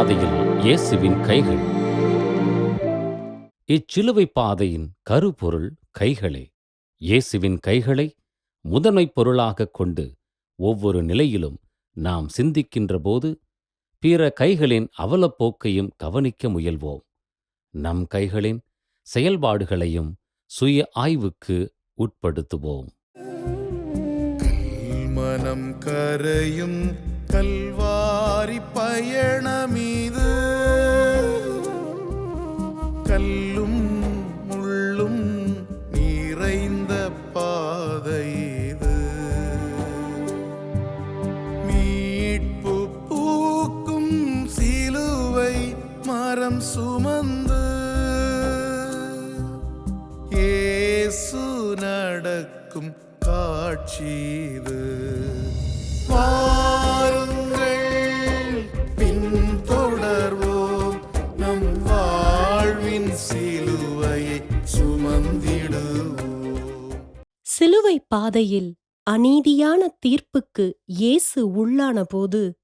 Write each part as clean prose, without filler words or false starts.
பாதையில் இயேசுவின் கைகள். இச்சிலுவை பாதையின் கருப்பொருள் கைகளே. இயேசுவின் கைகளை முதன்மைப் பொருளாகக் கொண்டு ஒவ்வொரு நிலையிலும் நாம் சிந்திக்கின்ற போது பிற கைகளின் அவலப்போக்கையும் கவனிக்க முயல்வோம். நம் கைகளின் செயல்பாடுகளையும் சுய ஆய்வுக்கு உட்படுத்துவோம். மனம் கரையும் கல்வாரி பயணமீது, கல்லும் முள்ளும் நிறைந்த பாதை இது. மீட்பு பூக்கும் சிலுவை மரம் சுமந்து இயேசு நடக்கும் காட்சிது. வாருங்கள் பின்தொடர்வோம், நம் வாழ்வின் சிலுவையை சுமந்திடுவோம். சிலுவை பாதையில் அநீதியான தீர்ப்புக்கு இயேசு உள்ளான போது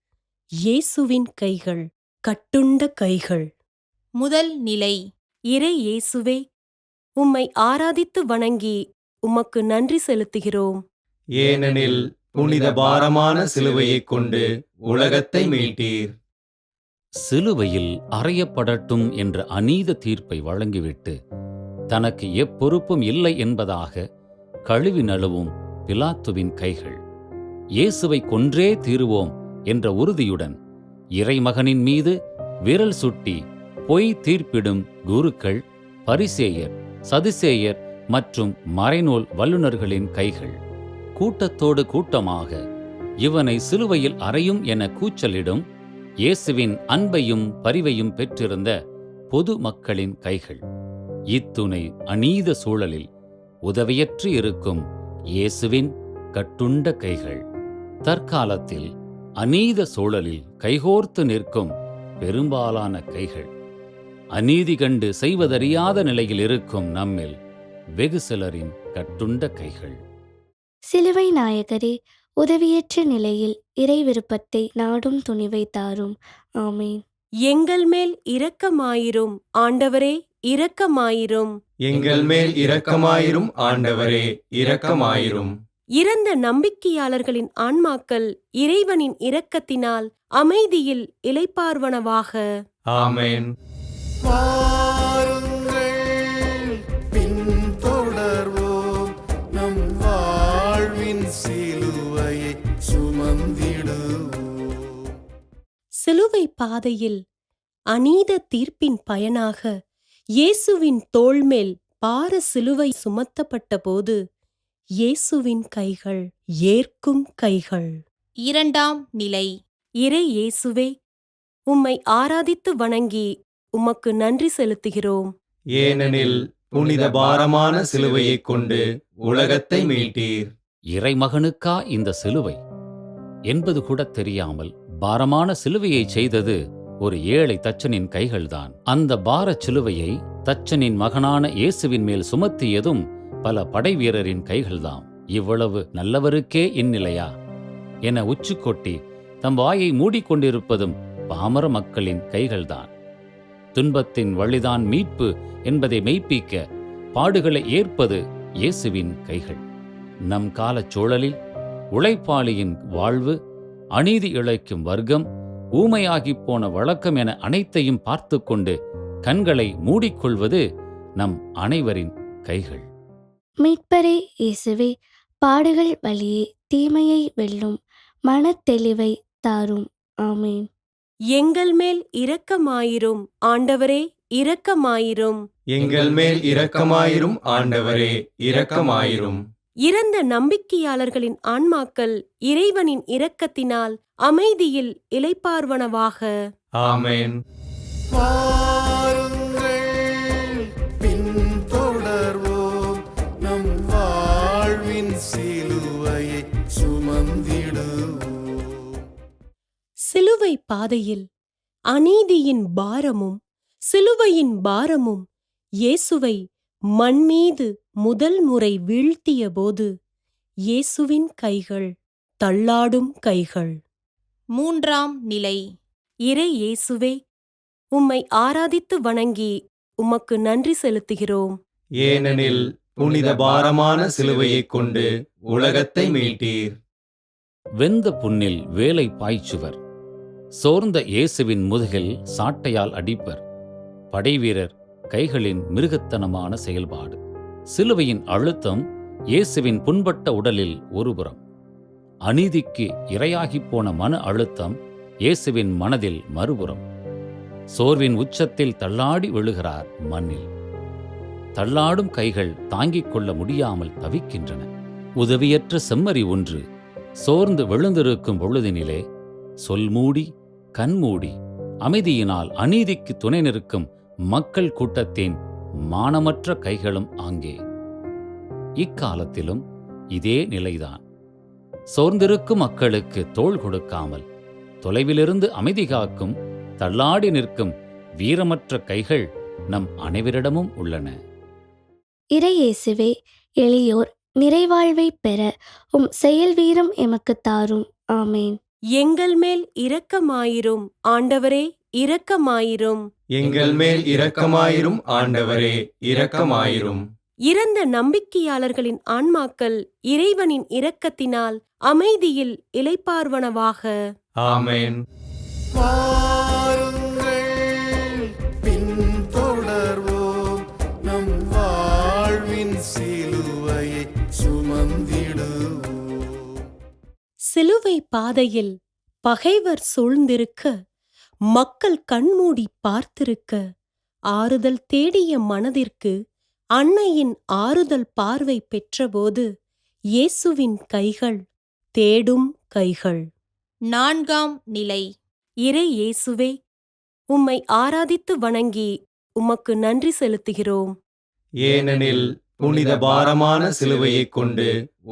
இயேசுவின் கைகள் கட்டுண்ட கைகள். முதல் நிலை. இறை இயேசுவே, உம்மை ஆராதித்து வணங்கி உமக்கு நன்றி செலுத்துகிறோம். ஏனெனில் புனித பாரமான சிலுவையைக் கொண்டு உலகத்தை மீட்டீர். சிலுவையில் அறையப்படட்டும் என்ற அநீத தீர்ப்பை வழங்கிவிட்டு தனக்கு எப்பொறுப்பும் இல்லை என்பதாக கழுவி நழுவும் பிலாத்துவின் கைகள். இயேசுவை கொன்றே தீருவோம் என்ற உறுதியுடன் இறைமகனின் மீது விரல் சுட்டி பொய் தீர்ப்பிடும் குருக்கள், பரிசேயர், சதுசேயர் மற்றும் மறைநூல் வல்லுநர்களின் கைகள். கூட்டத்தோடு கூட்டமாக இவனை சிலுவையில் அறையும் என கூச்சலிடும் இயேசுவின் அன்பையும் பரிவையும் பெற்றிருந்த பொது மக்களின் கைகள். இத்துணை அநீத சூழலில் உதவியற்று இருக்கும் இயேசுவின் கட்டுண்ட கைகள். தற்காலத்தில் அநீத சூழலில் கைகோர்த்து நிற்கும் பெரும்பாலான கைகள். அநீதி கண்டு செய்வதறியாத நிலையில் இருக்கும் நம்மில் வெகு சிலரின் கட்டுண்ட கைகள். சிலுவை நாயகரே, உதவியற்ற நிலையில் இறை விருப்பத்தை நாடும் துணிவை தாரும். ஆமேன். எங்கள் மேல் இரக்கமாயிரும் ஆண்டவரே, இரக்கமாயிரும். எங்கள் மேல் இரக்கமாயிரும் ஆண்டவரே, இரக்கமாயிரும். இறந்த நம்பிக்கையாளர்களின் ஆன்மாக்கள் இறைவனின் இரக்கத்தினால் அமைதியில் இளைப்பார்வனவாக. ஆமேன். வாருங்கள் பின்தொடர்வோம், நம் வாழ்வின் சிலுவையை சுமந்திடுவோம். சிலுவை பாதையில் அநீத தீர்ப்பின் பயனாக இயேசுவின் தோள்மேல் பார சிலுவை சுமத்தப்பட்ட போது இயேசுவின் கைகள் ஏற்கும் கைகள். இரண்டாம் நிலை. இறை இயேசுவே, உம்மை ஆராதித்து வணங்கி உமக்கு நன்றி செலுத்துகிறோம். ஏனெனில் புனித பாரமான சிலுவையைக் கொண்டு உலகத்தை மீட்டீர். இறைமகனுக்கா இந்த சிலுவை என்பது கூட தெரியாமல் பாரமான சிலுவையை செய்தது ஒரு ஏழை தச்சனின் கைகள்தான். அந்த பாரச் சிலுவையை தச்சனின் மகனான இயேசுவின் மேல் சுமத்தியதும் பல படை வீரரின் கைகள்தாம். இவ்வளவு நல்லவருக்கே இந்நிலையா என உச்சி கொட்டி தம் வாயை மூடிக்கொண்டிருப்பதும் பாமர மக்களின் கைகள்தான். துன்பத்தின் வழிதான் மீட்பு என்பதை மெய்ப்பிக்க பாடுகளை ஏற்பது இயேசுவின் கைகள். நம் காலச் சூழலில் உழைப்பாளியின் வாழ்வு, அநீதி இழைக்கும் வர்க்கம், ஊமையாகிப் போன வழக்கம் என அனைத்தையும் பார்த்து கொண்டு கண்களை மூடிக்கொள்வது நம் அனைவரின் கைகள். மீட்பரே இயேசுவே, பாடுகள் வழியே தீமையை வெல்லும் மனத்தெளிவை தாரும். ஆமேன். எங்கள் மேல் இரக்கமாயிரும் ஆண்டவரே, இரக்கமாயிரும். எங்கள் மேல் இரக்கமாயிரும் ஆண்டவரே, இரக்கமாயிரும். இறந்த நம்பிக்கையாளர்களின் ஆன்மாக்கள் இறைவனின் இரக்கத்தினால் அமைதியில் இளைப்பார்வனவாக. ஆமேன். வாருங்கள் பின்தொடர்வோம், நம் வாழ்வின் சிலுவையை சுமந்திடுவோம். சிலுவை பாதையில் அநீதியின் பாரமும் சிலுவையின் பாரமும் இயேசுவை மண்மீது முதல் முறை வீழ்த்திய போது இயேசுவின் கைகள் தள்ளாடும் கைகள். மூன்றாம் நிலை. இறை இயேசுவே, உம்மை ஆராதித்து வணங்கி உமக்கு நன்றி செலுத்துகிறோம். ஏனெனில் புனித பாரமான சிலுவையைக் கொண்டு உலகத்தை மீட்டீர். வெந்த புண்ணில் வேலை பாய்ச்சுவர். சோர்ந்த இயேசுவின் முதுகில் சாட்டையால் அடிப்பர். படைவீரர் கைகளின் மிருகத்தனமான செயல்பாடு. சிலுவையின் அழுத்தம் இயேசுவின் புண்பட்ட உடலில் ஒருபுறம். அநீதிக்கு இரையாகிப் போன மன அழுத்தம் இயேசுவின் மனதில் மறுபுறம். சோர்வின் உச்சத்தில் தள்ளாடி விழுகிறார் மண்ணில். தள்ளாடும் கைகள் தாங்கிக் கொள்ள முடியாமல் தவிக்கின்றன. உதவியற்ற செம்மறி ஒன்று சோர்ந்து விழுந்திருக்கும் பொழுதினிலே சொல்மூடி கண்மூடி அமைதியினால் அநீதிக்கு துணை நிற்கும் மக்கள் கூட்டத்தின் மானமற்ற கைகளும் ஆங்கே. இக்காலத்திலும் இதே நிலைதான். சோர்ந்திருக்கும் மக்களுக்கு தோள் கொடுக்காமல் தொலைவிலிருந்து அமைதி காக்கும் தள்ளாடி நிற்கும் வீரமற்ற கைகள் நம் அனைவரிடமும் உள்ளன. இறையேசுவே, எளியோர் நிறைவாழ்வை பெற உம் செயல் வீரம் எமக்கு தாரும். ஆமேன். எங்கள் மேல் இரக்கமாயிரும் ஆண்டவரே, இரக்கமாயிரும். எங்கள் மேல் இரக்கமாயிரும் ஆண்டவரே, இரக்கமாயிரும். இறந்த நம்பிக்கையாளர்களின் ஆன்மாக்கள் இறைவனின் இரக்கத்தினால் அமைதியில் இளைப்பார்வனவாக. ஆமென். வாருங்கள் பின்தொடர்வோம் நம் வாழ்வின் சிலுவையை சுமந்திடுவோம். சிலுவை பாதையில் பகைவர் சூழ்ந்திருக்க, மக்கள் கண்மூடி பார்த்திருக்க, ஆறுதல் தேடிய மனதிற்கு அன்னையின் ஆறுதல் பார்வை பெற்றபோது இயேசுவின் கைகள் தேடும் கைகள். 4ஆம் நிலை. இறை இயேசுவே, உம்மை ஆராதித்து வணங்கி உமக்கு நன்றி செலுத்துகிறோம். ஏனெனில் புனித பாரமான சிலுவையைக் கொண்டு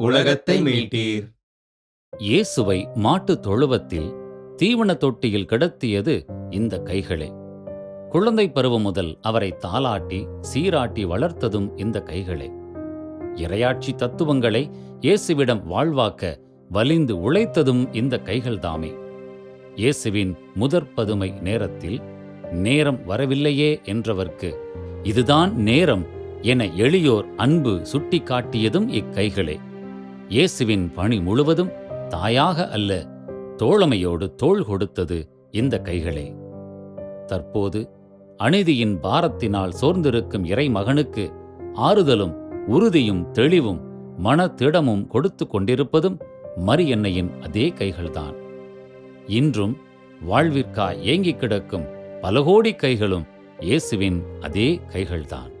உலகத்தை மீட்டீர். இயேசுவை மாட்டுத் தொழுவத்தில் தீவன தொட்டியில் கிடத்தியது இந்த கைகளே. குழந்தை பருவம் முதல் அவரை தாலாட்டி சீராட்டி வளர்த்ததும் இந்த கைகளே. இறையாட்சி தத்துவங்களை இயேசுவிடம் வாழ்வாக்க வலிந்து உழைத்ததும் இந்த கைகள்தாமே. இயேசுவின் முதற்பதுமை நேரத்தில் நேரம் வரவில்லையே என்றவர்க்கு இதுதான் நேரம் என எளியோர் அன்பு சுட்டி காட்டியதும் இக்கைகளே. இயேசுவின் பணி முழுவதும் தாயாக அல்ல, தோழமையோடு தோள் கொடுத்தது இந்த கைகளே. தற்போது அநீதியின் பாரத்தினால் சோர்ந்திருக்கும் இறைமகனுக்கு ஆறுதலும் உறுதியும் தெளிவும் மனத்திடமும் கொடுத்து கொண்டிருப்பதும் மரியன்னையின் அதே கைகள்தான். இன்றும் வாழ்விற்காய் ஏங்கிக் கிடக்கும் பல கோடி கைகளும் இயேசுவின் அதே கைகள்தான்.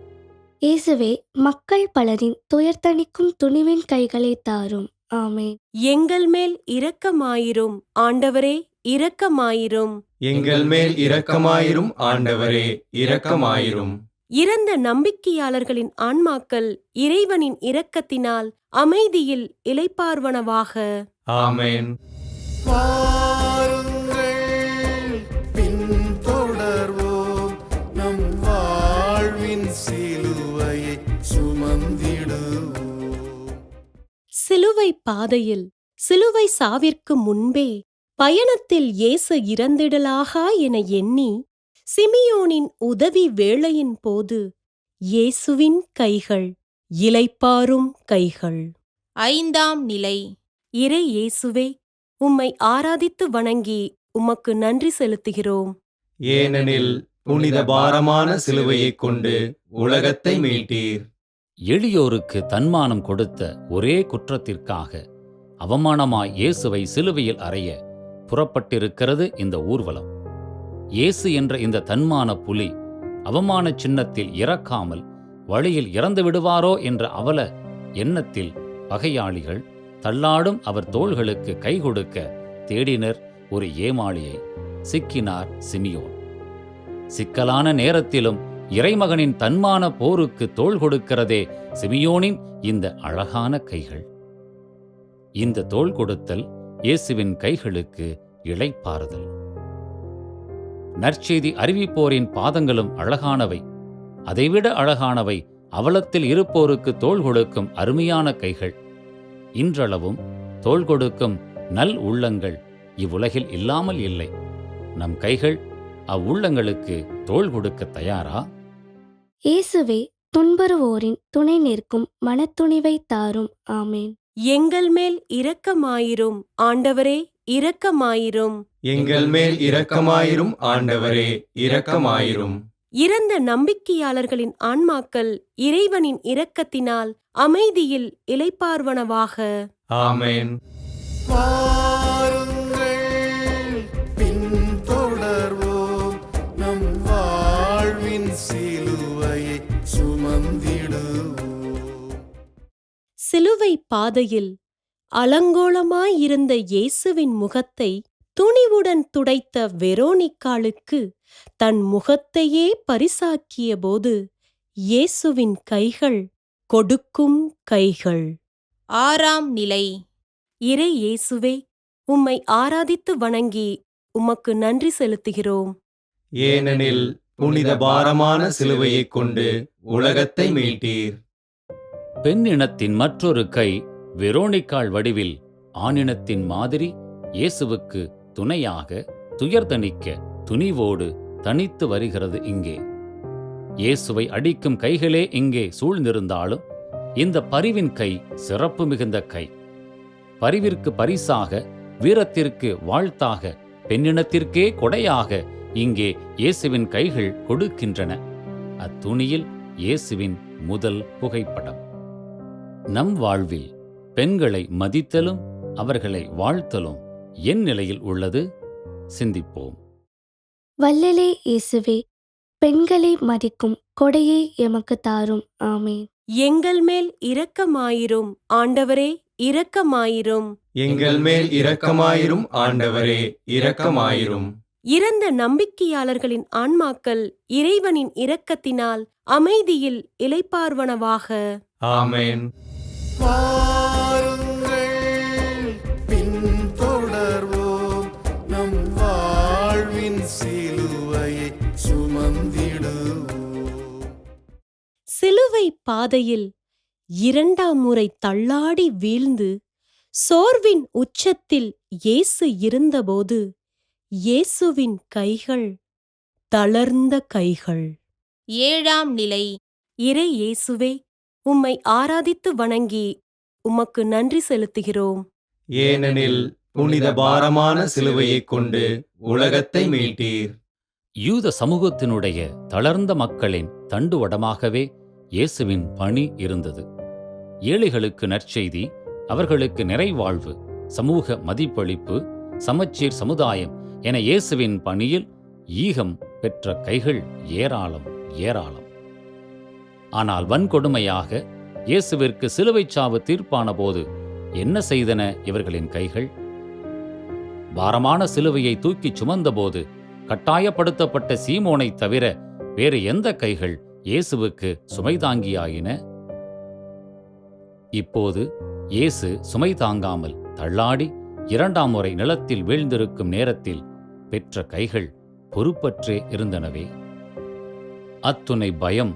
இயேசுவே, மக்கள் பலரின் துயர்தணிக்கும் துணிவின் கைகளை தாரும். ஆமேன். எங்கள் மேல் இரக்கமாயிரும் ஆண்டவரே, இரக்கமாயிரும். எங்கள் மேல் இரக்கமாயிரும் ஆண்டவரே, இரக்கமாயிரும். இறந்த நம்பிக்கையாளர்களின் ஆன்மாக்கள் இறைவனின் இரக்கத்தினால் அமைதியில் இளைப்பார்வனவாக. ஆமென். வாருங்கள் பின்தொடர்வோம் நம் வாழ்வின் சிலுவையை சுமந்திடுவோம். சிலுவை பாதையில் சிலுவை சாவிற்கு முன்பே பயணத்தில் இயேசு இறந்திடலாகா என எண்ணி சிமியோனின் உதவி வேளையின் போது இயேசுவின் கைகள் இளைப்பாறும் கைகள். 5ஆம் நிலை. இறை இயேசுவே, உம்மை ஆராதித்து வணங்கி உமக்கு நன்றி செலுத்துகிறோம். ஏனெனில் புனித பாரமான சிலுவையைக் கொண்டு உலகத்தை மீட்டீர். எளியோருக்கு தன்மானம் கொடுத்த ஒரே குற்றத்திற்காக அவமானமாய் இயேசுவை சிலுவையில் அறைய புறப்பட்டிருக்கிறது இந்த ஊர்வலம். இயேசு என்ற இந்த தன்மான புலி அவமான சின்னத்தில் இறக்காமல் வழியில் இறந்து விடுவாரோ என்ற அவல எண்ணத்தில் பகையாளிகள் தள்ளாடும் அவர் தோள்களுக்கு கை கொடுக்க தேடினர் ஒரு ஏமாளியை. சிக்கினார் சிமியோன். சிக்கலான நேரத்திலும் இறைமகனின் தன்மான போருக்கு தோள் கொடுக்கிறதே சிமியோனின் இந்த அழகான கைகள். இந்த தோள் கொடுத்தல் இயேசுவின் கைகளுக்கு இளைப்பாறுதல். நற்செய்தி அறிவிப்போரின் பாதங்களும் அழகானவை. அதைவிட அழகானவை அவலத்தில் இருப்போருக்கு தோள் கொடுக்கும் அருமையான கைகள். இன்றளவும் தோள் கொடுக்கும் நல் உள்ளங்கள் இவ்வுலகில் இல்லாமல் இல்லை. நம் கைகள் அவ்வுள்ளங்களுக்கு தோள் கொடுக்க தயாரா? இயேசுவே, துன்புறுவோரின் துணை நிற்கும் மனத்துணிவை தாரும். ஆமேன். எங்கள் மேல் இரக்கமாயிரும் ஆண்டவரே, இரக்கமாயிரும். எங்கள் மேல் இரக்கமாயிரும் ஆண்டவரே, இரக்கமாயிரும். இறந்த நம்பிக்கையாளர்களின் ஆன்மாக்கள் இறைவனின் இரக்கத்தினால் அமைதியில் இளைப்பார்வனவாக. ஆமென். வாருங்கள், பின்தொடர்வோம் நம் வாழ்வின் சிலுவையை சுமந்திடுவோம். சிலுவை பாதையில் அலங்கோலமாயிருந்த இயேசுவின் முகத்தை துணிவுடன் துடைத்த வெரோனிக்காளுக்கு தன் முகத்தையே பரிசாக்கியபோது இயேசுவின் கைகள் கொடுக்கும் கைகள். 6ஆம் நிலை. இறை இயேசுவே, உம்மை ஆராதித்து வணங்கி உமக்கு நன்றி செலுத்துகிறோம். ஏனெனில் புனித பாரமான சிலுவையைக் கொண்டு உலகத்தை மீட்டீர். பெண்ணினத்தின் மற்றொரு கை வெரோனிக்காள் வடிவில் ஆணினத்தின் மாதிரி இயேசுவுக்கு துணையாக துயர்தணிக்க துணிவோடு தனித்து வருகிறது இங்கே. இயேசுவை அடிக்கும் கைகளே இங்கே சூழ்ந்திருந்தாலும் இந்த பரிவின் கை சிறப்பு மிகுந்த கை. பரிவிற்கு பரிசாக, வீரத்திற்கு வாழ்த்தாக, பெண்ணினத்திற்கே கொடையாக இங்கே இயேசுவின் கைகள் கொடுக்கின்றன. அத்துணியில் இயேசுவின் முதல் புகைப்படம். நம் வாழ்வில் பெண்களை மதித்தலும் அவர்களை வாழ்த்தலும் என் நிலையில் உள்ளது? சிந்திப்போம். வல்லலே இயேசுவே, பெண்களை மதிக்கும் கொடையை எமக்கு தாரும். ஆமேன். எங்கள் மேல் இரக்கமாயிரும் ஆண்டவரே, இரக்கமாயிரும். எங்கள் மேல் இரக்கமாயிரும் ஆண்டவரே, இரக்கமாயிரும். இறந்த நம்பிக்கையாளர்களின் ஆன்மாக்கள் இறைவனின் இரக்கத்தினால் அமைதியில் இளைப்பார்வனவாக. ஆமென். வாருங்கள், பின்தொடர்வோம் நம் வாழ்வின் சிலுவையை சுமந்திடுவோம். சிலுவை பாதையில் 2ஆம் முறை தள்ளாடி வீழ்ந்து சோர்வின் உச்சத்தில் இயேசு இருந்தபோது இயேசுவின் கைகள் தளர்ந்த கைகள். 7ஆம் நிலை. இறை இயேசுவே, உம்மை ஆராதித்து வணங்கி உமக்கு நன்றி செலுத்துகிறோம். ஏனெனில் புனித பாரமான சிலுவையைக் கொண்டு உலகத்தை மீட்டீர். யூத சமூகத்தினுடைய தளர்ந்த மக்களின் தண்டுவடமாகவே இயேசுவின் பணி இருந்தது. ஏழைகளுக்கு நற்செய்தி, அவர்களுக்கு நிறைவாழ்வு, சமூக மதிப்பளிப்பு, சமச்சீர் சமுதாயம் என இயேசுவின் பணியில் ஈகம் பெற்ற கைகள் ஏராளம் ஏராளம். ஆனால் வன்கொடுமையாக இயேசுவிற்கு சிலுவைச் சாவு தீர்ப்பான போது என்ன செய்தன இவர்களின் கைகள்? பாரமான சிலுவையை தூக்கிச் சுமந்தபோது கட்டாயப்படுத்தப்பட்ட சீமோனை தவிர வேறு எந்த கைகள் இயேசுவுக்கு சுமைதாங்கியாயின? இப்போது இயேசு சுமை தாங்காமல் தள்ளாடி 2ஆம் முறை நிலத்தில் வீழ்ந்திருக்கும் நேரத்தில் பெற்ற கைகள் பொறுப்பற்றே இருந்தனவே. அத்துணை பயம்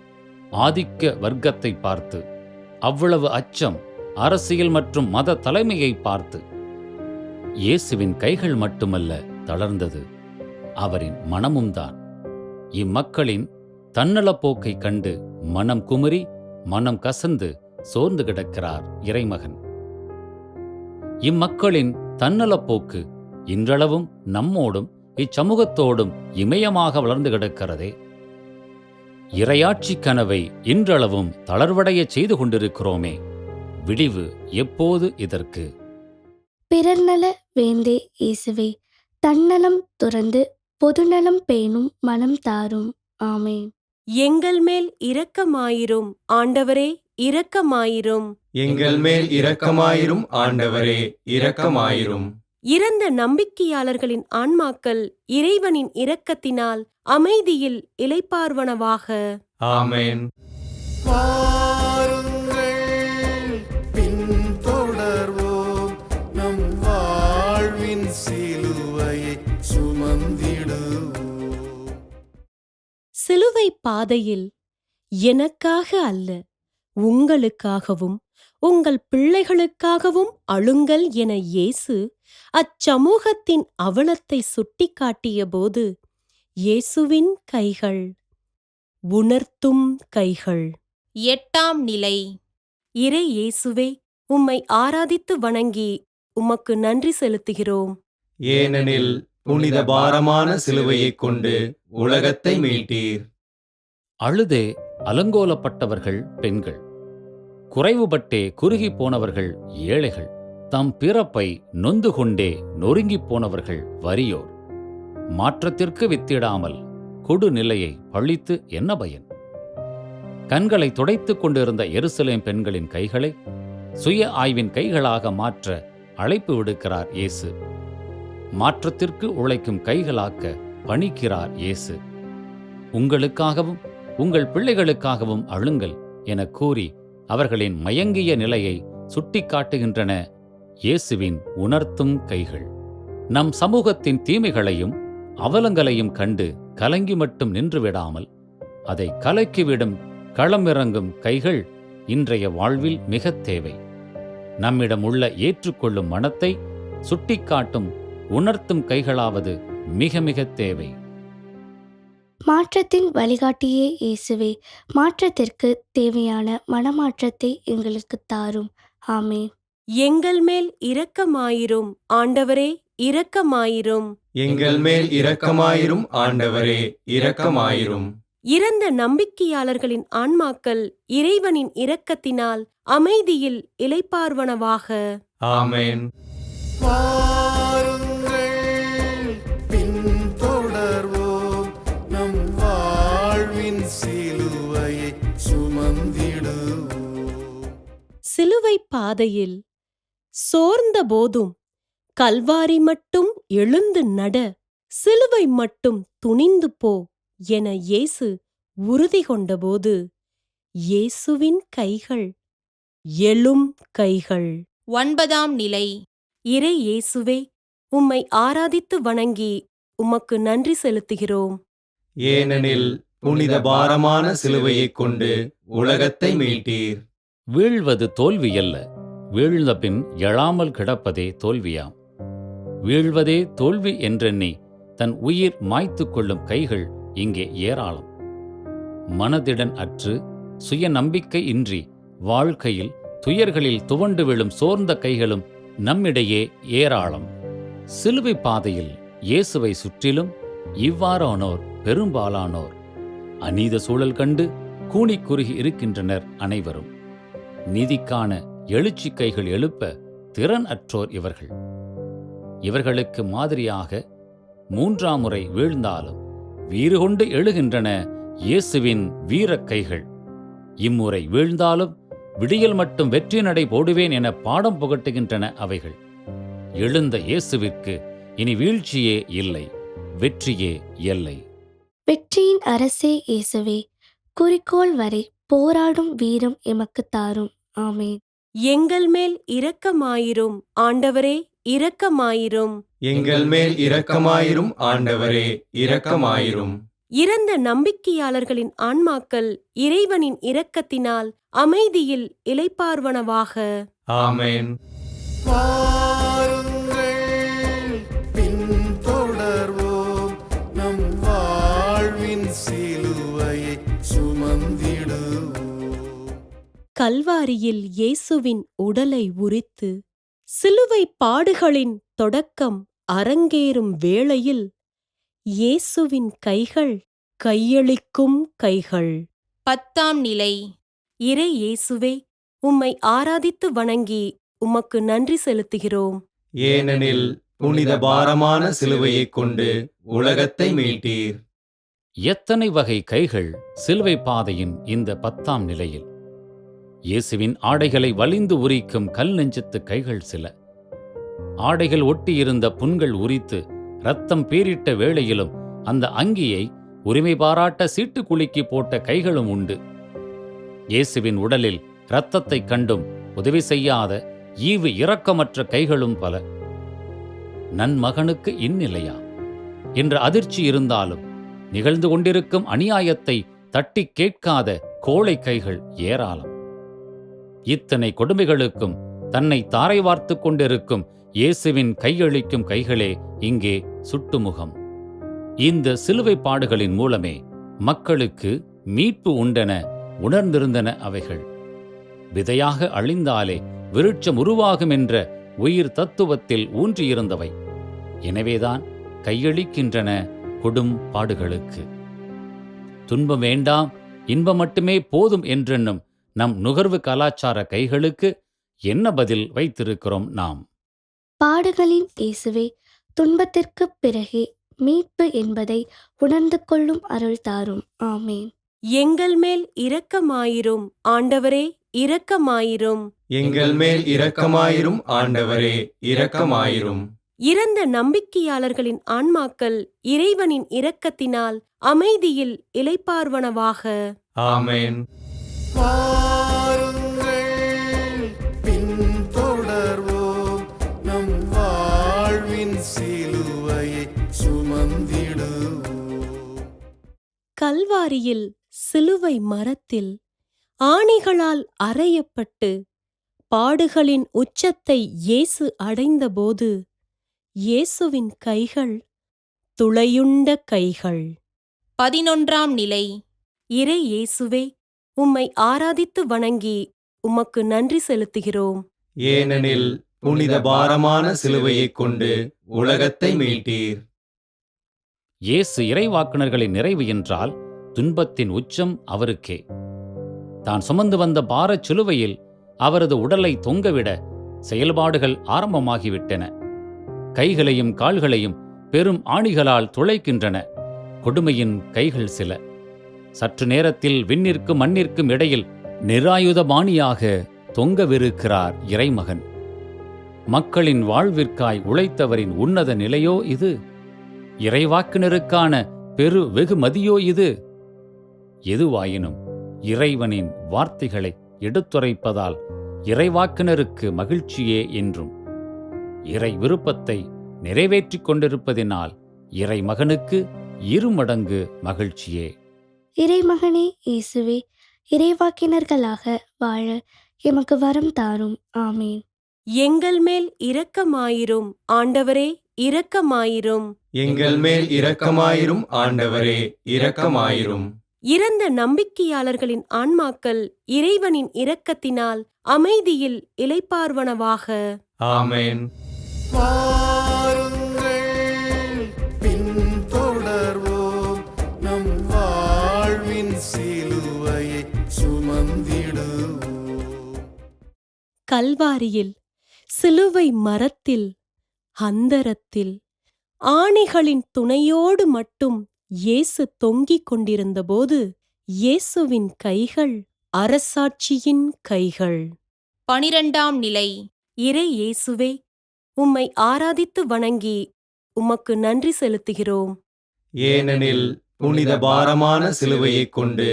ஆதிக்க வர்க்கத்தை பார்த்து, அவ்வளவு அச்சம் அரசியல் மற்றும் மத தலைமையை பார்த்து இயேசுவின் கைகள் மட்டுமல்ல தளர்ந்தது, அவரின் மனமும்தான். இம்மக்களின் தன்னலப்போக்கை கண்டு மனம் குமுறி மனம் கசந்து சோர்ந்து கிடக்கிறார் இறைமகன். இம்மக்களின் தன்னலப்போக்கு இன்றளவும் நம்மோடும் இச்சமூகத்தோடும் இமயமாக வளர்ந்து கிடக்கிறதே. இறையாட்சி கனவை இன்றளவும் தளர்வடைய செய்து கொண்டிருக்கிறோமே. விடிவு எப்போது இதற்கு? பிறர்நல வேந்தே இயேசுவே, தன்னலம் துறந்து பொதுநலம் பேணும் மனம் தாரும். ஆமேன். எங்கள் மேல் இரக்கமாயிரும் ஆண்டவரே, இரக்கமாயிரும். எங்கள் மேல் இரக்கமாயிரும் ஆண்டவரே, இரக்கமாயிரும். இறந்த நம்பிக்கையாளர்களின் ஆன்மாக்கள் இறைவனின் இரக்கத்தினால் அமைதியில் இளைப்பார்வனவாக. ஆமென். வாருங்கள், பின்தொடர்வோம் நம் வாழ்வின் சிலுவையை சுமந்திடுவோம். சிலுவை பாதையில் எனக்காக அல்ல, உங்களுக்காகவும் உங்கள் பிள்ளைகளுக்காகவும் அழுங்கள் என இயேசு அச்சமூகத்தின் அவலத்தை சுட்டிக்காட்டிய போது இயேசுவின் கைகள். உணர்த்தும் கைகள். 8ஆம் நிலை. இறை இயேசுவே, உம்மை ஆராதித்து வணங்கி உமக்கு நன்றி செலுத்துகிறோம். ஏனெனில் புனித பாரமான சிலுவையைக் கொண்டு உலகத்தை மீட்டீர். அழுதே அலங்கோலப்பட்டவர்கள் பெண்கள், குறைவுபட்டே குறுகிப் போனவர்கள் ஏழைகள், தம் பிறப்பை நொந்து கொண்டே நொறுங்கிப் போனவர்கள் வறியோர். மாற்றத்திற்கு வித்திடாமல் கொடுநிலையை பழித்து என்ன பயன்? கண்களை துடைத்துக் கொண்டிருந்த எருசலேம் பெண்களின் கைகளை சுய ஆய்வின் கைகளாக மாற்ற அழைப்பு விடுக்கிறார் இயேசு. மாற்றத்திற்கு உழைக்கும் கைகளாக்க பணிக்கிறார் இயேசு. உங்களுக்காகவும் உங்கள் பிள்ளைகளுக்காகவும் அழுங்கள் என கூறி அவர்களின் மயங்கிய நிலையை சுட்டிக்காட்டுகின்றன இயேசுவின் உணர்த்தும் கைகள். நம் சமூகத்தின் தீமைகளையும் அவலங்களையும் கண்டு கலங்கி மட்டும் நின்றுவிடாமல் அதை கலக்கிவிடும் களமிறங்கும் கைகள் இன்றைய வாழ்வில் மிகத் தேவை. நம்மிடம் உள்ள ஏற்றுக்கொள்ளும் மனத்தை சுட்டிக்காட்டும் உணர்த்தும் கைகளாவது மிக மிக தேவை. மாற்றத்தின் வழிகாட்டியே இயேசுவே, மாற்றத்திற்கு தேவையான மனமாற்றத்தை எங்களுக்கு தாரும். ஆமென். எங்கள் மேல் இரக்கமாயிரும் ஆண்டவரே, இரக்கமாயிரும். எங்கள் மேல் இரக்கமாயிரும் ஆண்டவரே, இரக்கமாயிரும். இறந்த நம்பிக்கையாளர்களின் ஆன்மாக்கள் இறைவனின் இரக்கத்தினால் அமைதியில் இளைப்பார்வனவாக. ஆமென். வாருங்கள், பின்தொடர்வோம், நம் வாழ்வின் சிலுவையை சுமந்திடுவோம். சிலுவை பாதையில் சோர்ந்த போதும் கல்வாரி மட்டும் எழுந்து நட, சிலுவை மட்டும் துணிந்து போ என இயேசு உறுதி கொண்டபோது, இயேசுவின் கைகள் எழும் கைகள். 9ஆம் நிலை. இறை இயேசுவே, உம்மை ஆராதித்து வணங்கி உமக்கு நன்றி செலுத்துகிறோம். ஏனெனில் புனித பாரமான சிலுவையைக் கொண்டு உலகத்தை மீட்டீர். வீழ்வது தோல்வியல்ல, வீழ்ந்த பின் எழாமல் கிடப்பதே தோல்வியாம். வீழ்வதே தோல்வி என்றெண்ணி தன் உயிர் மாய்த்துக் கொள்ளும் கைகள் இங்கே ஏராளம். மனதிடன் அற்று சுய நம்பிக்கை இன்றி வாழ்க்கையில் துயர்களில் துவண்டு விழும் சோர்ந்த கைகளும் நம்மிடையே ஏராளம். சிலுவை பாதையில் இயேசுவை சுற்றிலும் இவ்வாறானோர் பெரும்பாலானோர் அநீத சூழல் கண்டு கூனிக் குறுகி இருக்கின்றனர் அனைவரும். நீதிக்கான எழுச்சி கைகள் எழுப்ப திறன் அற்றோர் இவர்கள். இவர்களுக்கு மாதிரியாக 3ஆம் முறை வீழ்ந்தாலும் வீறு கொண்டு எழுகின்றன இயேசுவின் வீரக் கைகள். இம்முறை வீழ்ந்தாலும் விடியல் மட்டும் வெற்றி நடை போடுவேன் என பாடம் புகட்டுகின்றன அவைகள். எழுந்த இயேசுவிற்கு இனி வீழ்ச்சியே இல்லை, வெற்றியே எல்லை. வெற்றியின் அரசே இயேசுவே, குறிக்கோள் வரை போராடும் வீரம் எமக்கு தாரும். ஆமென். எங்கள் மேல் இரக்கமாயிரும் ஆண்டவரே, இரக்கமாயிரும். எங்கள் மேல் இரக்கமாயிரும் ஆண்டவரே, இரக்கமாயிரும். இறந்த நம்பிக்கையாளர்களின் ஆன்மாக்கள் இறைவனின் இரக்கத்தினால் அமைதியில் இளைப்பார்வனவாக. ஆமென். வாருங்கள், பின்தொடர்வோம், நம் வாழ்வின் சிலுவையை சுமந்திடுவோம். கல்வாரியில் இயேசுவின் உடலை உரித்து சிலுவை பாடுகளின் தொடக்கம் அரங்கேறும் வேளையில் இயேசுவின் கைகள் கையளிக்கும் கைகள். 10ஆம் நிலை. இறை இயேசுவே, உம்மை ஆராதித்து வணங்கி உமக்கு நன்றி செலுத்துகிறோம். ஏனெனில் புனித பாரமான சிலுவையைக் கொண்டு உலகத்தை மீட்டீர். எத்தனை வகை கைகள் சிலுவை பாதையின் இந்த 10ஆம் நிலையில். இயேசுவின் ஆடைகளை வலிந்து உரிக்கும் கல் நெஞ்சத்து கைகள் சில. ஆடைகள் ஒட்டியிருந்த புண்கள் உரித்து இரத்தம் பீரிட்ட வேளையிலும் அந்த அங்கியை உரிமை பாராட்ட சீட்டு குலுக்கி போட்ட கைகளும் உண்டு. இயேசுவின் உடலில் இரத்தத்தைக் கண்டும் உதவி செய்யாத ஈவு இரக்கமற்ற கைகளும் பல. நன்மகனுக்கு இந்நிலையா என்ற அதிர்ச்சி இருந்தாலும் நிகழ்ந்து கொண்டிருக்கும் அநியாயத்தை தட்டிக் கேட்காத கோழை கைகள் ஏராளம். இத்தனை கொடுமைகளுக்கும் தன்னை தாரை வார்த்துக் கொண்டிருக்கும் இயேசுவின் கையளிக்கும் கைகளே இங்கே சுட்டுமுகம். இந்த சிலுவை பாடுகளின் மூலமே மக்களுக்கு மீட்பு உண்டென உணர்ந்திருந்தன அவைகள். விதையாக அழிந்தாலே விருட்சம் உருவாகும் என்ற உயிர் தத்துவத்தில் ஊன்றியிருந்தவை. எனவேதான் கையளிக்கின்றன கொடும் பாடுகளுக்கு. துன்பம் வேண்டாம், இன்பம் மட்டுமே போதும் என்றென்னும் நம் நுகர்வு கலாச்சார கைகளுக்கு என்ன பதில் வைத்திருக்கிறோம் நாம்? பாடுகளின் இயேசுவே, துன்பத்திற்குப் பிறகே மீட்பு என்பதை உணர்ந்து கொள்ளும் அருள் தாரும். ஆமேன். எங்கள் மேல் இரக்கமாயிரும் ஆண்டவரே, இரக்கமாயிரும். எங்கள் மேல் இரக்கமாயிரும் ஆண்டவரே, இரக்கமாயிரும். இறந்த நம்பிக்கையாளர்களின் ஆன்மாக்கள் இறைவனின் இரக்கத்தினால் அமைதியில் இளைப்பார்வனவாக. ஆமென். வாருங்கள் பின்தொடர்வோம் நம் வாழ்வின் சிலுவையை சுமந்திடுவோம். கல்வாரியில் சிலுவை மரத்தில் ஆணிகளால் அறையப்பட்டு பாடுகளின் உச்சத்தை இயேசு அடைந்தபோது இயேசுவின் கைகள் துளையுண்ட கைகள். 11ஆம் நிலை. இறை இயேசுவே, உம்மை ஆராதித்து வணங்கி உமக்கு நன்றி செலுத்துகிறோம். ஏனெனில் புனித பாரமான சிலுவையைக் கொண்டு உலகத்தை மீட்டீர். இயேசு இறைவாக்குனர்களின் நிறைவு என்றால் துன்பத்தின் உச்சம் அவருக்கே. தான் சுமந்து வந்த பாரச் சிலுவையில் அவரது உடலை தொங்கவிட செயல்பாடுகள் ஆரம்பமாகிவிட்டன. கைகளையும் கால்களையும் பெரும் ஆணிகளால் துளைக்கின்றன கொடுமையின் கைகள் சில. சற்று நேரத்தில் விண்ணிற்கும் மண்ணிற்கும் இடையில் நிராயுதபாணியாக தொங்கவிருக்கிறார் இறைமகன். மக்களின் வாழ்விற்காய் உழைத்தவரின் உன்னத நிலையோ இது? இறைவாக்கினருக்கான பெரு வெகுமதியோ இது? எதுவாயினும் இறைவனின் வார்த்தைகளை எடுத்துரைப்பதால் இறைவாக்கினருக்கு மகிழ்ச்சியே என்றும். இறை விருப்பத்தை நிறைவேற்றிக் கொண்டிருப்பதினால் இறைமகனுக்கு இருமடங்கு மகிழ்ச்சியே. இறைமகனே இயேசுவே, இறைவாக்கினர்களாக வாழ எமக்கு வரம் தாரும். ஆமேன். எங்கள் மேல் இரக்கமாயிரும் ஆண்டவரே, இரக்கமாயிரும். எங்கள் மேல் இரக்கமாயிரும் ஆண்டவரே, இரக்கமாயிரும். இறந்த நம்பிக்கையாளர்களின் ஆன்மாக்கள் இறைவனின் இரக்கத்தினால் அமைதியில் இளைப்பார்வனவாக. ஆமென். வாருங்கள் பின்தொடர்வோம் நம் வாழ்வின் சிலுவையை சுமந்திடுவோம். கல்வாரியில் சிலுவை மரத்தில் அந்தரத்தில் ஆணிகளின் துணையோடு மட்டும் இயேசு தொங்கிக் கொண்டிருந்தபோது இயேசுவின் கைகள் அரசாட்சியின் கைகள். 12ஆம் நிலை. இறை இயேசுவே, உம்மை ஆராதித்து வணங்கி உமக்கு நன்றி செலுத்துகிறோம். ஏனெனில் புனித பாரமான சிலுவையைக் கொண்டு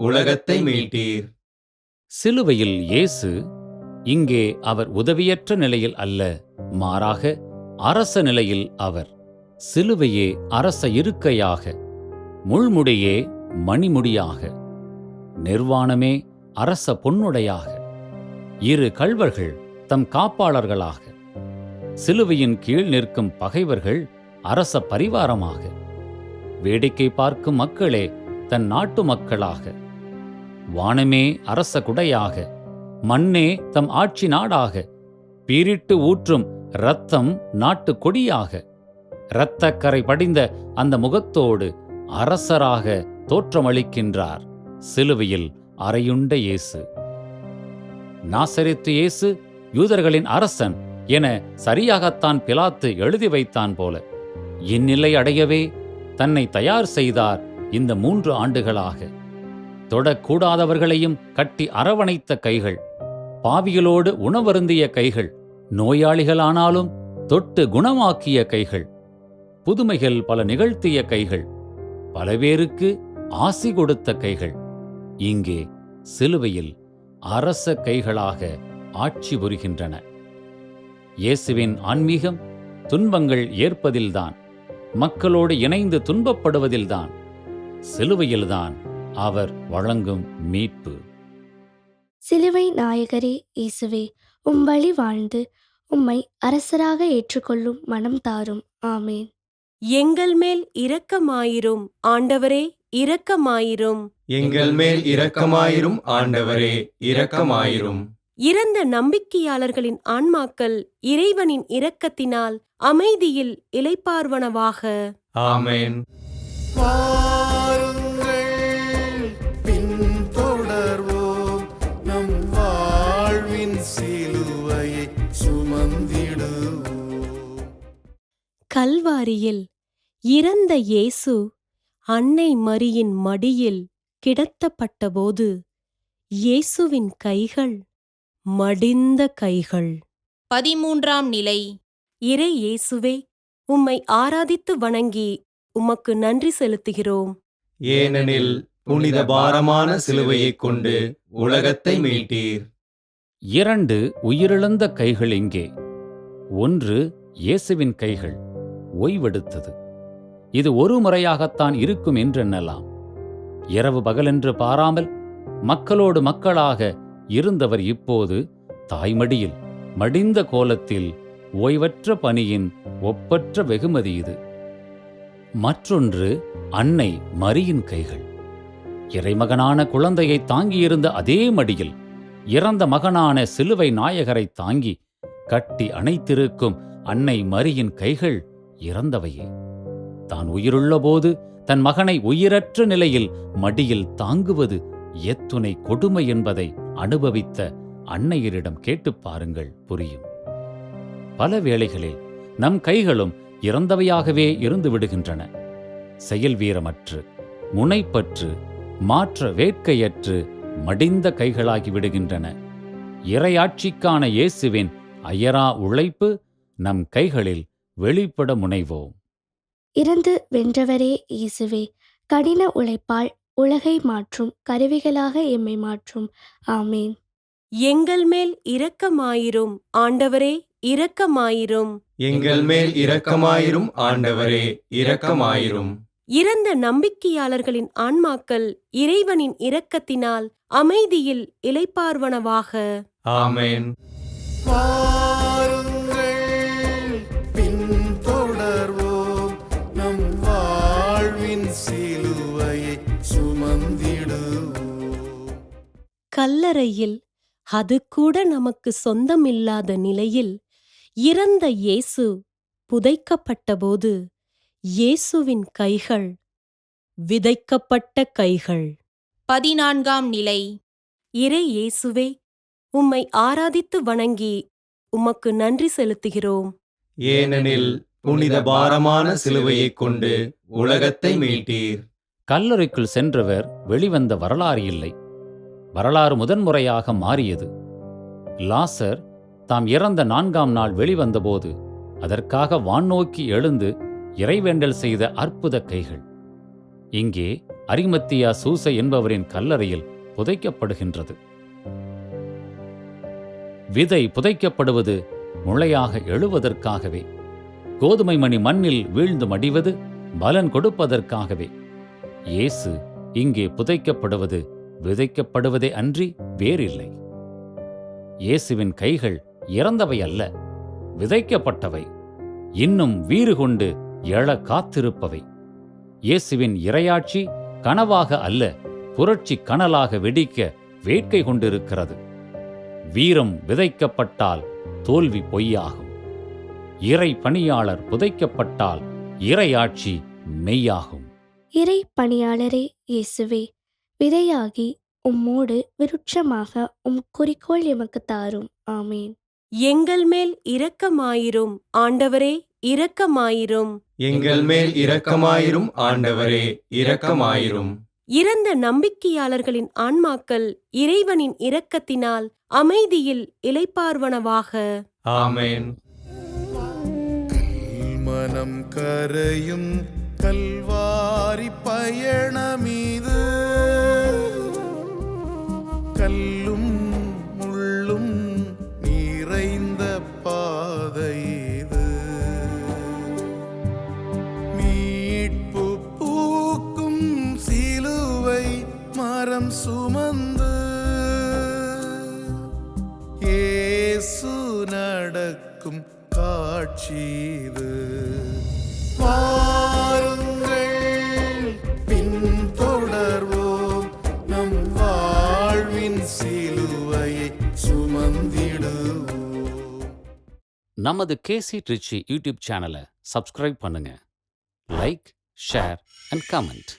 உலகத்தை மீட்டீர். சிலுவையில் இயேசு இங்கே அவர் உதவியற்ற நிலையில் அல்ல, மாறாக அரச நிலையில் அவர். சிலுவையே அரச இருக்கையாக, முள்முடியே மணிமுடியாக, நிர்வாணமே அரச பொன்னுடையாக, இரு கள்வர்கள் தம் காப்பாளர்களாக, சிலுவையின் கீழ் நிற்கும் பகைவர்கள் அரச பரிவாரமாக, வேடிக்கை பார்க்கும் மக்களே தன் நாட்டு மக்களாக, வானமே அரச குடையாக, மண்ணே தம் ஆட்சி நாடாக, பீரிட்டு ஊற்றும் இரத்தம் நாட்டு கொடியாக, இரத்தக்கரை படிந்த அந்த முகத்தோடு அரசராக தோற்றமளிக்கின்றார் சிலுவையில் அறையுண்ட இயேசு. நாசரேத்து இயேசு யூதர்களின் அரசன் என சரியாகத்தான் பிலாத்து எழுதி வைத்தான் போல இந்நிலை அடையவே தன்னை தயார் செய்தார் இந்த 3 ஆண்டுகளாக. தொடக்கூடாதவர்களையும் கட்டி அரவணைத்த கைகள், பாவிகளோடு உணவருந்திய கைகள், நோயாளிகளானாலும் தொட்டு குணமாக்கிய கைகள், புதுமைகள் பல நிகழ்த்திய கைகள், பல பேருக்கு ஆசி கொடுத்த கைகள் இங்கே சிலுவையில் அரச கைகளாக ஆட்சி புரிகின்றன. இயேசுவின் ஆன்மீகம் துன்பங்கள் ஏற்பதில்தான், மக்களோடு இணைந்து துன்பப்படுவதில்தான், சிலுவையில்தான் அவர் வழங்கும் மீட்பு. சிலுவை நாயகரே இயேசுவே, உம் வழி வாழ்ந்து உம்மை அரசராக ஏற்றுக்கொள்ளும் மனம் தாரும். ஆமேன். எங்கள் மேல் இரக்கமாயிரும் ஆண்டவரே, இரக்கமாயிரும். எங்கள் மேல் இரக்கமாயிரும் ஆண்டவரே, இரக்கமாயிரும். இறந்த நம்பிக்கையாளர்களின் ஆன்மாக்கள் இறைவனின் இரக்கத்தினால் அமைதியில் இளைப்பார்வனவாக. ஆமென். வாருங்கள் பின்தொடர்வோம் நம் வாழ்வின் சிலுவையை சுமந்திடுவோம். கல்வாரியில் இறந்த இயேசு அன்னை மரியின் மடியில் கிடத்தப்பட்டபோது இயேசுவின் கைகள் மடிந்த கைகள். 13ஆம் நிலை. இறை இயேசுவே, உம்மை ஆராதித்து வணங்கி உமக்கு நன்றி செலுத்துகிறோம். ஏனெனில் புனித பாரமான சிலுவையைக் கொண்டு உலகத்தை மீட்டீர். 2 உயிரிழந்த கைகள் இங்கே. ஒன்று இயேசுவின் கைகள் ஓய்வெடுத்தது. இது ஒரு முறையாகத்தான் இருக்கும் என்றெண்ணலாம். இரவு பகலென்று பாராமல் மக்களோடு மக்களாக இருந்தவர் இப்போது தாய்மடியில் மடிந்த கோலத்தில் ஓய்வற்ற பணியின் ஒப்பற்ற வெகுமதி இது. மற்றொன்று அன்னை மரியின் கைகள். இறைமகனான குழந்தையை தாங்கியிருந்த அதே மடியில் இறந்த மகனான சிலுவை நாயகரை தாங்கி கட்டி அணைத்திருக்கும் அன்னை மரியின் கைகள் இறந்தவையே. தான் உயிருள்ளபோது தன் மகனை உயிரற்ற நிலையில் மடியில் தாங்குவது எத்துணை கொடுமை என்பதை அனுபவித்த அன்னையரிடம் கேட்டுப் பாருங்கள், புரியும். பல வேளைகளில் நம் கைகளும் இறந்தவையாகவே இருந்து விடுகின்றன. செயல் வீரமற்று, முனைப்பற்று, மாற்ற வேட்கையற்று மடிந்த கைகளாகி விடுகின்றன. இறையாட்சிக்கான இயேசுவின் அயரா உழைப்பு நம் கைகளில் வெளிப்பட முனைவோம். இறந்து வென்றவரே இயேசுவே, கடின உழைப்பால் உலகை மாற்றும் கருவிகளாக எம்மை மாற்றும். ஆமேன். எங்கள் மேல் இரக்கமாயிரும் ஆண்டவரே, இரக்கமாயிரும். எங்கள் மேல் இரக்கமாயிரும் ஆண்டவரே, இரக்கமாயிரும். இறந்த நம்பிக்கையாளர்களின் ஆன்மாக்கள் இறைவனின் இரக்கத்தினால் அமைதியில் இளைப்பார்வனவாக. ஆமென். வாருங்கள் பின்தொடர்வோம் நம் வாழ்வின் சிலுவையை சுமந்திடுவோம். கல்லறையில் அது கூட நமக்கு சொந்தமில்லாத நிலையில் இறந்த இயேசு புதைக்கப்பட்டபோது இயேசுவின் கைகள் விதைக்கப்பட்ட கைகள். 14ஆம் நிலை. இறை இயேசுவே, உம்மை ஆராதித்து வணங்கி உமக்கு நன்றி செலுத்துகிறோம். ஏனெனில் புனித பாரமான சிலுவையைக் கொண்டு உலகத்தை மீட்டீர். கல்லறைக்குள் சென்றவர் வெளிவந்த வரலாறு இல்லை. வரலாறு முதன்முறையாக மாறியது. லாசர் தாம் இறந்த 4ஆம் நாள் வெளிவந்தபோது அதற்காக வானோக்கி எழுந்து இறைவேண்டல் செய்த அற்புத கைகள். இங்கே அரிமத்தியா சூசை என்பவரின் கல்லறையில் புதைக்கப்படுகின்றது. விதை புதைக்கப்படுவது முளையாக எழுவதற்காகவே. கோதுமை மணி மண்ணில் வீழ்ந்து மடிவது பலன் கொடுப்பதற்காகவே. இயேசு இங்கே புதைக்கப்படுவது விதைக்கப்படுவதே அன்றி வேறில்லை. இயேசுவின் கைகள் இறந்தவை அல்ல, விதைக்கப்பட்டவை, இன்னும் வீறு கொண்டு எழ காத்திருப்பவை. இயேசுவின் இறையாட்சி கனவாக அல்ல, புரட்சி கனலாக வெடிக்க வேட்கை கொண்டிருக்கிறது. வீரம் விதைக்கப்பட்டால் தோல்வி பொய்யாகும். இறை பணியாளர் புதைக்கப்பட்டால் இறையாட்சி மெய்யாகும். இறை பணியாளரே இயேசுவே, விதையாகி உம்மோடு விருட்சமாக உம் குறிக்கோள் எமக்கு தாரும். ஆமேன். எங்கள் மேல் இரக்கமாயிரும் ஆண்டவரே, இரக்கமாயிரும். எங்கள் மேல் இரக்கமாயிரும் ஆண்டவரே, இரக்கமாயிரும். இறந்த நம்பிக்கையாளர்களின் ஆன்மாக்கள் இறைவனின் இரக்கத்தினால் அமைதியில் இளைப்பார்வனவாக. ஆமென். மனம் கரையும் கல்வாரி பயணமீது கல்லும் முள்ளும் நிறைந்த பாதைது. மீட்பு பூக்கும் சிலுவை மரம் சுமந்து இயேசு நடக்கும் காட்சிது. நமது கேசி ட்ரிச்சி யூடியூப் சேனலை சப்ஸ்கிரைப் பண்ணுங்க. Like, share and comment.